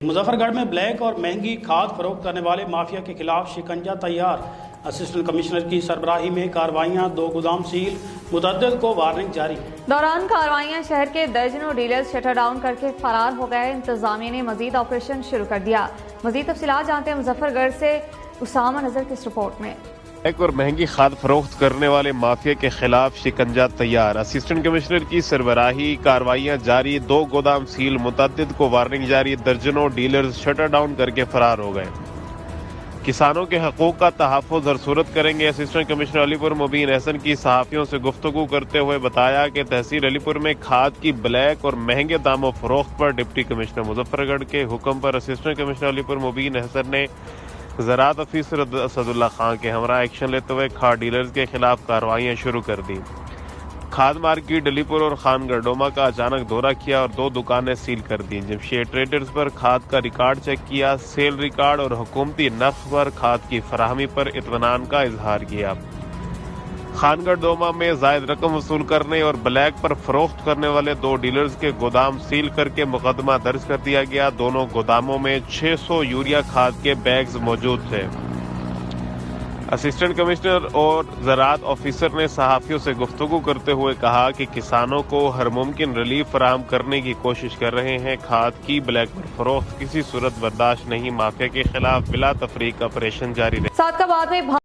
مظفر گڑھ میں بلیک اور مہنگی کھاد فروخت کرنے والے مافیا کے خلاف شکنجہ تیار۔ اسسٹنٹ کمشنر کی سربراہی میں کارروائیاں، 2 گودام سیل، متعدد کو وارننگ جاری۔ دوران کارروائیاں شہر کے درجنوں ڈیلرز شٹر ڈاؤن کر کے فرار ہو گئے۔ انتظامیہ نے مزید آپریشن شروع کر دیا۔ مزید تفصیلات جانتے ہیں مظفر گڑھ سے اسامہ نذر کی اس رپورٹ میں۔ بلیک اور مہنگی کھاد فروخت کرنے والے مافیا کے خلاف شکنجہ تیار۔ اسسٹنٹ کمشنر کی سربراہی، کارروائیاں جاری، 2 گودام سیل، متعدد کو وارننگ جاری، درجنوں ڈیلرز شٹر ڈاؤن کر کے فرار ہو گئے۔ کسانوں کے حقوق کا تحفظ ہر صورت کریں گے۔ اسسٹنٹ کمشنر علی پور مبین احسن کی صحافیوں سے گفتگو کرتے ہوئے بتایا کہ تحصیل علی پور میں کھاد کی بلیک اور مہنگے داموں فروخت پر ڈپٹی کمشنر مظفر گڑھ کے حکم پر اسسٹنٹ کمشنر علی پور مبین احسن نے زراعت افیسر اسد اللہ خان کے ہمراہ ایکشن لیتے ہوئے کھاد ڈیلرز کے خلاف کارروائیاں شروع کر دی۔ کھاد مارکیٹ علی پور اور خان گڑھ ڈوما کا اچانک دورہ کیا اور 2 دکانیں سیل کر دیں۔ جمشید ٹریڈرز پر کھاد کا ریکارڈ چیک کیا، سیل ریکارڈ اور حکومتی نرخ پر کھاد کی فراہمی پر اطمینان کا اظہار کیا۔ خان گڑھ ڈوما میں زائد رقم وصول کرنے اور بلیک پر فروخت کرنے والے 2 ڈیلرز کے گودام سیل کر کے مقدمہ درج کر دیا گیا۔ دونوں گوداموں میں 600 یوریا کھاد کے بیگز موجود تھے۔ اسسٹنٹ کمشنر اور زراعت آفیسر نے صحافیوں سے گفتگو کرتے ہوئے کہا کہ کسانوں کو ہر ممکن ریلیف فراہم کرنے کی کوشش کر رہے ہیں۔ کھاد کی بلیک پر فروخت کسی صورت برداشت نہیں۔ مافیا کے خلاف بلا تفریق آپریشن جاری رہے۔ صادقہ آباد میں